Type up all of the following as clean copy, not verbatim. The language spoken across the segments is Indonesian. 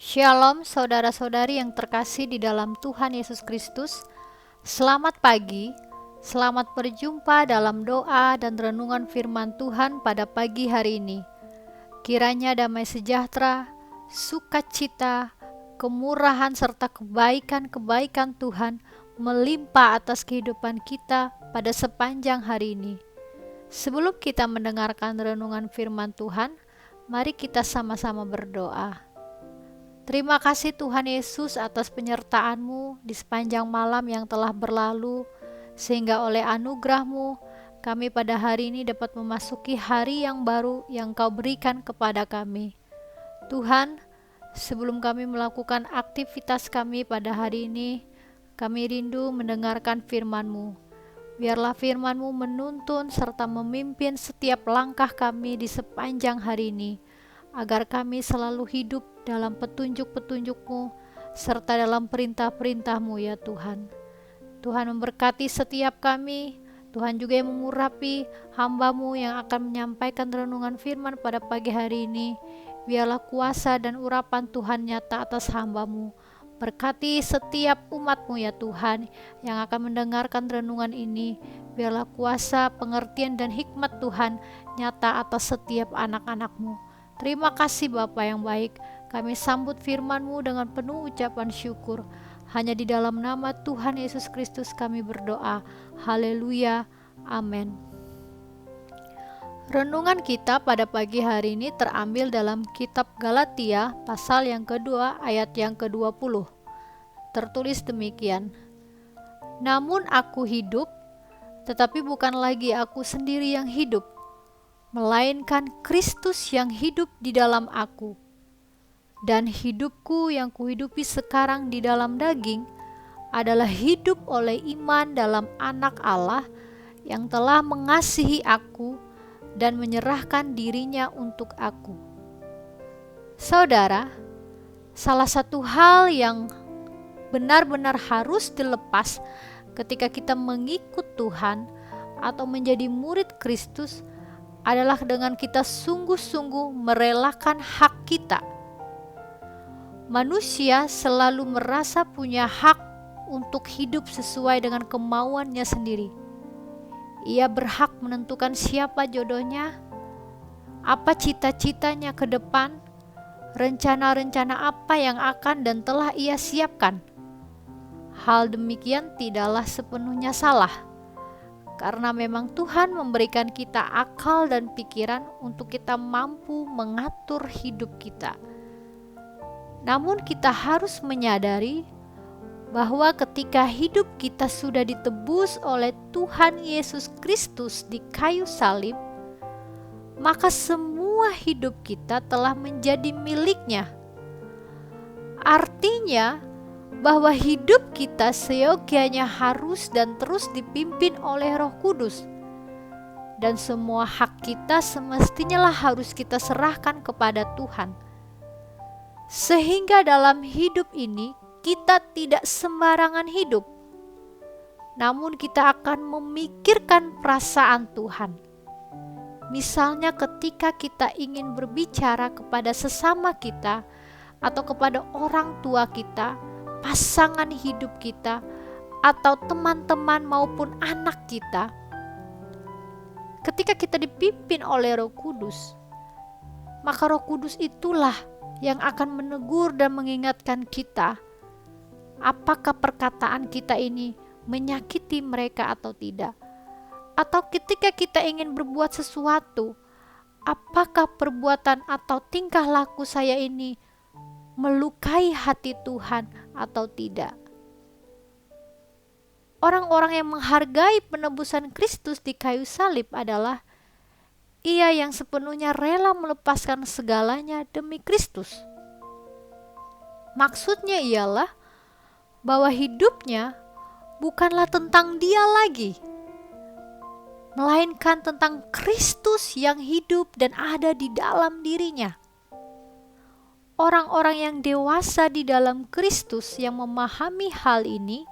Shalom saudara-saudari yang terkasih di dalam Tuhan Yesus Kristus. Selamat pagi, selamat berjumpa dalam doa dan renungan firman Tuhan pada pagi hari ini. Kiranya damai sejahtera, sukacita, kemurahan serta kebaikan-kebaikan Tuhan melimpah atas kehidupan kita pada sepanjang hari ini. Sebelum kita mendengarkan renungan firman Tuhan, mari kita sama-sama berdoa. Terima kasih Tuhan Yesus atas penyertaan-Mu di sepanjang malam yang telah berlalu, sehingga oleh anugerah-Mu kami pada hari ini dapat memasuki hari yang baru yang Kau berikan kepada kami. Tuhan, sebelum kami melakukan aktivitas kami pada hari ini, kami rindu mendengarkan firman-Mu. Biarlah firman-Mu menuntun serta memimpin setiap langkah kami di sepanjang hari ini, agar kami selalu hidup dalam petunjuk-petunjuk-Mu serta dalam perintah-perintah-Mu ya Tuhan. Tuhan memberkati setiap kami. Tuhan juga yang mengurapi hamba-Mu yang akan menyampaikan renungan firman pada pagi hari ini. Biarlah kuasa dan urapan Tuhan nyata atas hamba-Mu. Berkati setiap umat-Mu ya Tuhan yang akan mendengarkan renungan ini. Biarlah kuasa, pengertian dan hikmat Tuhan nyata atas setiap anak-anak-Mu. Terima kasih Bapa yang baik, kami sambut firman-Mu dengan penuh ucapan syukur. Hanya di dalam nama Tuhan Yesus Kristus kami berdoa. Haleluya, amin. Renungan kita pada pagi hari ini terambil dalam kitab Galatia pasal yang kedua ayat yang ke-20. Tertulis demikian, namun aku hidup, tetapi bukan lagi aku sendiri yang hidup, melainkan Kristus yang hidup di dalam aku. Dan hidupku yang kuhidupi sekarang di dalam daging adalah hidup oleh iman dalam Anak Allah yang telah mengasihi aku dan menyerahkan dirinya untuk aku. Saudara, salah satu hal yang benar-benar harus dilepas ketika kita mengikut Tuhan atau menjadi murid Kristus adalah dengan kita sungguh-sungguh merelakan hak kita. Manusia selalu merasa punya hak untuk hidup sesuai dengan kemauannya sendiri. Ia berhak menentukan siapa jodohnya, apa cita-citanya ke depan, rencana-rencana apa yang akan dan telah ia siapkan. Hal demikian tidaklah sepenuhnya salah, karena memang Tuhan memberikan kita akal dan pikiran untuk kita mampu mengatur hidup kita. Namun kita harus menyadari bahwa ketika hidup kita sudah ditebus oleh Tuhan Yesus Kristus di kayu salib, maka semua hidup kita telah menjadi miliknya. Artinya, bahwa hidup kita seyogianya harus dan terus dipimpin oleh Roh Kudus. Dan semua hak kita semestinya harus kita serahkan kepada Tuhan. Sehingga dalam hidup ini kita tidak sembarangan hidup. Namun kita akan memikirkan perasaan Tuhan. Misalnya ketika kita ingin berbicara kepada sesama kita atau kepada orang tua kita, pasangan hidup kita, atau teman-teman maupun anak kita, ketika kita dipimpin oleh Roh Kudus, maka Roh Kudus itulah yang akan menegur dan mengingatkan kita apakah perkataan kita ini menyakiti mereka atau tidak. Atau ketika kita ingin berbuat sesuatu, apakah perbuatan atau tingkah laku saya ini melukai hati Tuhan atau tidak. Orang-orang yang menghargai penebusan Kristus di kayu salib adalah ia yang sepenuhnya rela melepaskan segalanya demi Kristus. Maksudnya ialah bahwa hidupnya bukanlah tentang dia lagi, melainkan tentang Kristus yang hidup dan ada di dalam dirinya. Orang-orang yang dewasa di dalam Kristus yang memahami hal ini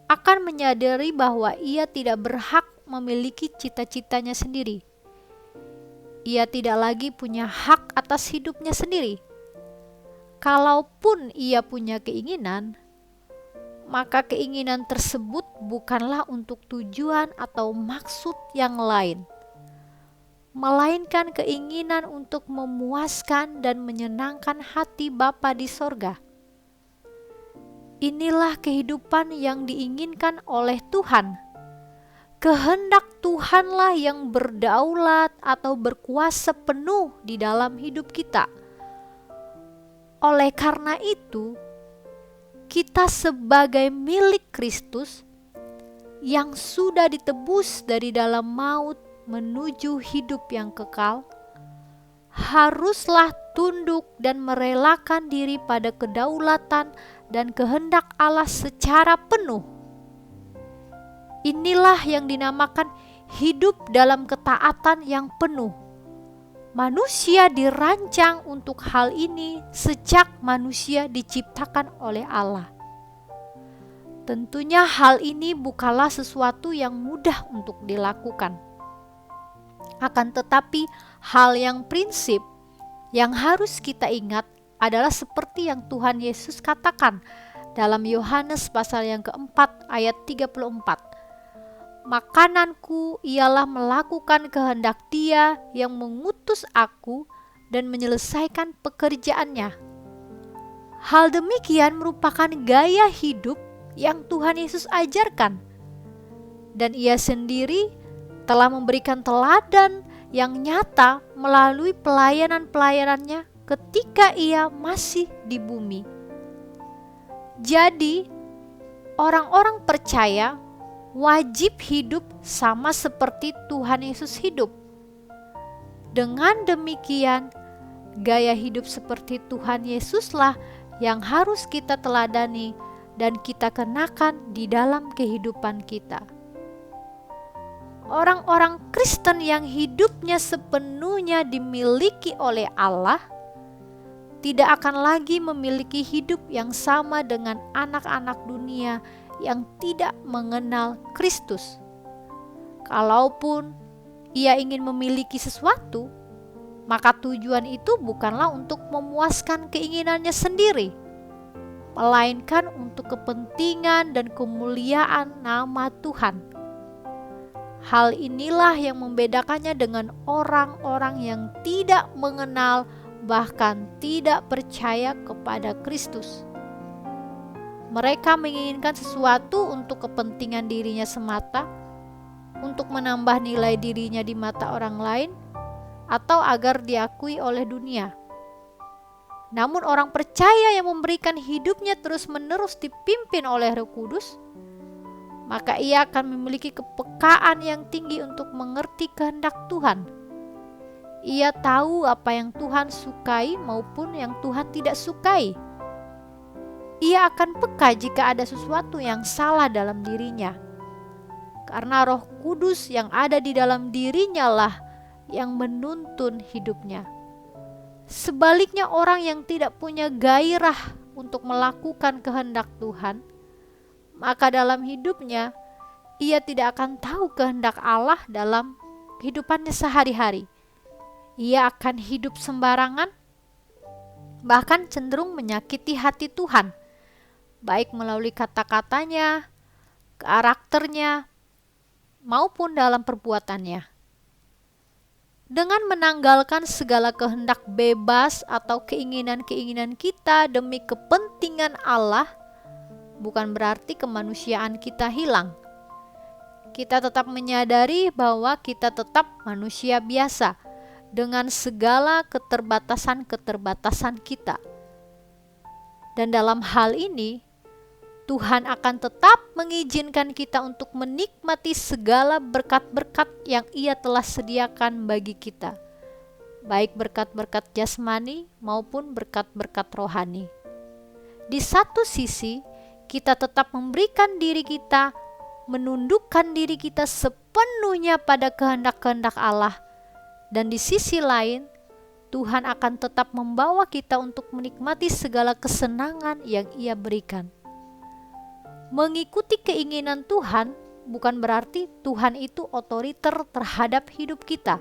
akan menyadari bahwa ia tidak berhak memiliki cita-citanya sendiri. Ia tidak lagi punya hak atas hidupnya sendiri. Kalaupun ia punya keinginan, maka keinginan tersebut bukanlah untuk tujuan atau maksud yang lain, melainkan keinginan untuk memuaskan dan menyenangkan hati Bapa di sorga. Inilah kehidupan yang diinginkan oleh Tuhan. Kehendak Tuhanlah yang berdaulat atau berkuasa penuh di dalam hidup kita. Oleh karena itu, kita sebagai milik Kristus yang sudah ditebus dari dalam maut menuju hidup yang kekal, haruslah tunduk dan merelakan diri pada kedaulatan dan kehendak Allah secara penuh. Inilah yang dinamakan hidup dalam ketaatan yang penuh. Manusia dirancang untuk hal ini sejak manusia diciptakan oleh Allah. Tentunya hal ini bukanlah sesuatu yang mudah untuk dilakukan. Akan tetapi hal yang prinsip yang harus kita ingat adalah seperti yang Tuhan Yesus katakan dalam Yohanes pasal yang keempat ayat 34. Makananku ialah melakukan kehendak Dia yang mengutus aku dan menyelesaikan pekerjaannya. Hal demikian merupakan gaya hidup yang Tuhan Yesus ajarkan. Dan Ia sendiri telah memberikan teladan yang nyata melalui pelayanan-pelayanannya ketika Ia masih di bumi. Jadi, orang-orang percaya wajib hidup sama seperti Tuhan Yesus hidup. Dengan demikian, gaya hidup seperti Tuhan Yesuslah yang harus kita teladani dan kita kenakan di dalam kehidupan kita. Orang-orang Kristen yang hidupnya sepenuhnya dimiliki oleh Allah tidak akan lagi memiliki hidup yang sama dengan anak-anak dunia yang tidak mengenal Kristus. Kalaupun ia ingin memiliki sesuatu, maka tujuan itu bukanlah untuk memuaskan keinginannya sendiri, melainkan untuk kepentingan dan kemuliaan nama Tuhan. Hal inilah yang membedakannya dengan orang-orang yang tidak mengenal, bahkan tidak percaya kepada Kristus. Mereka menginginkan sesuatu untuk kepentingan dirinya semata, untuk menambah nilai dirinya di mata orang lain, atau agar diakui oleh dunia. Namun orang percaya yang memberikan hidupnya terus-menerus dipimpin oleh Roh Kudus, maka ia akan memiliki kepekaan yang tinggi untuk mengerti kehendak Tuhan. Ia tahu apa yang Tuhan sukai maupun yang Tuhan tidak sukai. Ia akan peka jika ada sesuatu yang salah dalam dirinya. Karena Roh Kudus yang ada di dalam dirinya lah yang menuntun hidupnya. Sebaliknya orang yang tidak punya gairah untuk melakukan kehendak Tuhan, maka dalam hidupnya ia tidak akan tahu kehendak Allah dalam kehidupannya sehari-hari. Ia akan hidup sembarangan, bahkan cenderung menyakiti hati Tuhan, baik melalui kata-katanya, karakternya, maupun dalam perbuatannya. Dengan menanggalkan segala kehendak bebas atau keinginan-keinginan kita demi kepentingan Allah, bukan berarti kemanusiaan kita hilang. Kita tetap menyadari bahwa kita tetap manusia biasa dengan segala keterbatasan-keterbatasan kita. Dan dalam hal ini, Tuhan akan tetap mengizinkan kita untuk menikmati segala berkat-berkat yang Ia telah sediakan bagi kita, baik berkat-berkat jasmani maupun berkat-berkat rohani. Di satu sisi, kita tetap memberikan diri kita, menundukkan diri kita sepenuhnya pada kehendak-kehendak Allah, dan di sisi lain, Tuhan akan tetap membawa kita untuk menikmati segala kesenangan yang Ia berikan. Mengikuti keinginan Tuhan bukan berarti Tuhan itu otoriter terhadap hidup kita.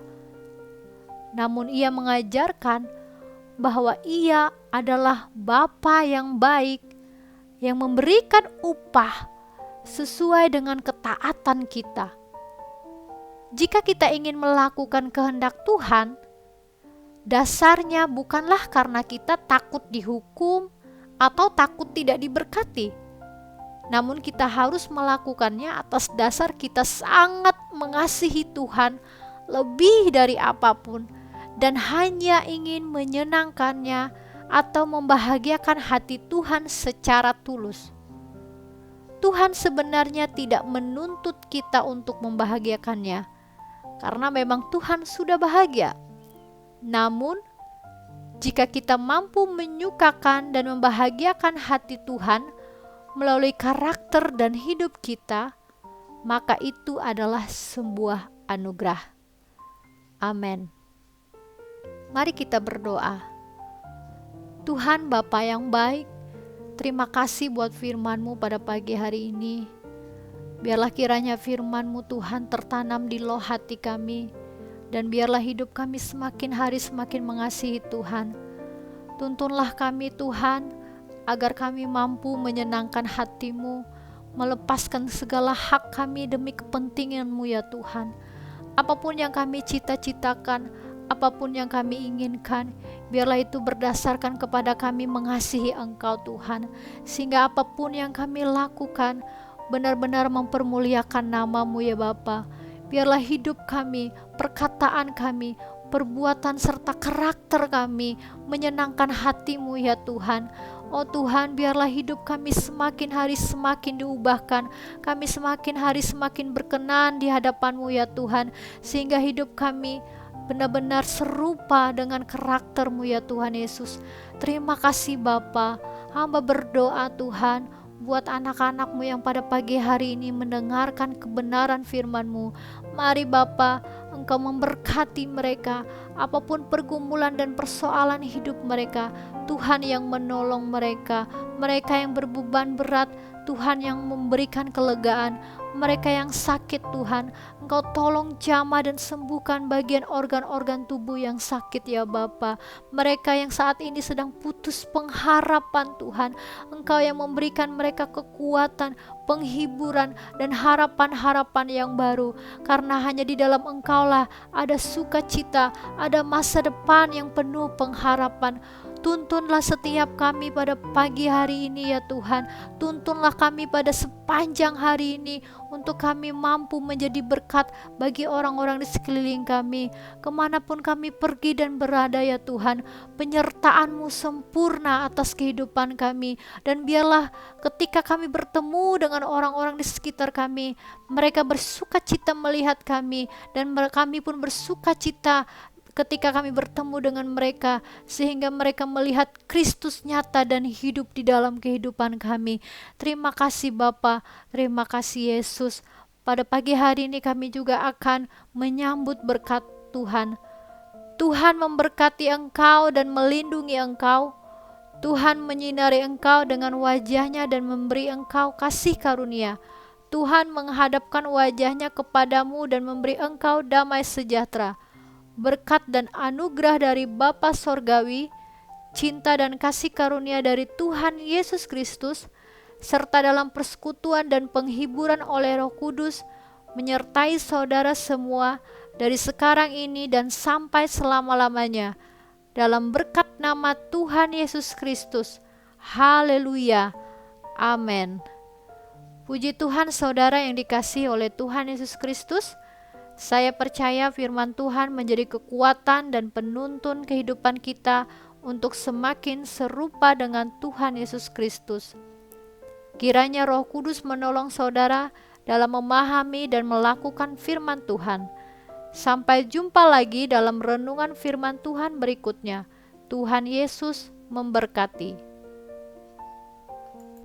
Namun Ia mengajarkan bahwa Ia adalah Bapa yang baik, yang memberikan upah sesuai dengan ketaatan kita. Jika kita ingin melakukan kehendak Tuhan, dasarnya bukanlah karena kita takut dihukum atau takut tidak diberkati. Namun kita harus melakukannya atas dasar kita sangat mengasihi Tuhan lebih dari apapun dan hanya ingin menyenangkannya atau membahagiakan hati Tuhan secara tulus. Tuhan sebenarnya tidak menuntut kita untuk membahagiakannya, karena memang Tuhan sudah bahagia. Namun, jika kita mampu menyukakan dan membahagiakan hati Tuhan melalui karakter dan hidup kita, maka itu adalah sebuah anugerah. Amin. Mari kita berdoa. Tuhan Bapa yang baik, terima kasih buat firman-Mu pada pagi hari ini. Biarlah kiranya firman-Mu Tuhan tertanam di loh hati kami, dan biarlah hidup kami semakin hari semakin mengasihi Tuhan. Tuntunlah kami Tuhan, agar kami mampu menyenangkan hati-Mu, melepaskan segala hak kami demi kepentingan-Mu ya Tuhan. Apapun yang kami cita-citakan, apapun yang kami inginkan, biarlah itu berdasarkan kepada kami mengasihi Engkau Tuhan, sehingga apapun yang kami lakukan benar-benar mempermuliakan nama-Mu ya Bapa. Biarlah hidup kami, perkataan kami, perbuatan serta karakter kami menyenangkan hati-Mu ya Tuhan. Oh Tuhan, biarlah hidup kami semakin hari semakin diubahkan, kami semakin hari semakin berkenan di hadapan-Mu ya Tuhan, sehingga hidup kami benar-benar serupa dengan karakter-Mu ya Tuhan Yesus. Terima kasih Bapa. Hamba berdoa Tuhan, buat anak-anak-Mu yang pada pagi hari ini mendengarkan kebenaran firman-Mu. Mari Bapa, Engkau memberkati mereka, apapun pergumulan dan persoalan hidup mereka, Tuhan yang menolong mereka. Mereka yang berbeban berat, Tuhan yang memberikan kelegaan. Mereka yang sakit Tuhan, Engkau tolong jamah dan sembuhkan bagian organ-organ tubuh yang sakit ya Bapa. Mereka yang saat ini sedang putus pengharapan Tuhan, Engkau yang memberikan mereka kekuatan, penghiburan dan harapan-harapan yang baru. Karena hanya di dalam Engkaulah ada sukacita, ada masa depan yang penuh pengharapan. Tuntunlah setiap kami pada pagi hari ini ya Tuhan. Tuntunlah kami pada sepanjang hari ini untuk kami mampu menjadi berkat bagi orang-orang di sekeliling kami. Kemanapun kami pergi dan berada ya Tuhan, penyertaan-Mu sempurna atas kehidupan kami. Dan biarlah ketika kami bertemu dengan orang-orang di sekitar kami, mereka bersuka cita melihat kami, dan kami pun bersuka cita ketika kami bertemu dengan mereka, sehingga mereka melihat Kristus nyata dan hidup di dalam kehidupan kami. Terima kasih Bapa, terima kasih Yesus. Pada pagi hari ini kami juga akan menyambut berkat Tuhan. Tuhan memberkati engkau dan melindungi engkau. Tuhan menyinari engkau dengan wajah-Nya dan memberi engkau kasih karunia. Tuhan menghadapkan wajah-Nya kepadamu dan memberi engkau damai sejahtera. Berkat dan anugerah dari Bapa Sorgawi, cinta dan kasih karunia dari Tuhan Yesus Kristus, serta dalam persekutuan dan penghiburan oleh Roh Kudus, menyertai saudara semua dari sekarang ini dan sampai selama-lamanya. Dalam berkat nama Tuhan Yesus Kristus. Haleluya. Amin. Puji Tuhan saudara yang dikasihi oleh Tuhan Yesus Kristus. Saya percaya firman Tuhan menjadi kekuatan dan penuntun kehidupan kita untuk semakin serupa dengan Tuhan Yesus Kristus. Kiranya Roh Kudus menolong saudara dalam memahami dan melakukan firman Tuhan. Sampai jumpa lagi dalam renungan firman Tuhan berikutnya. Tuhan Yesus memberkati.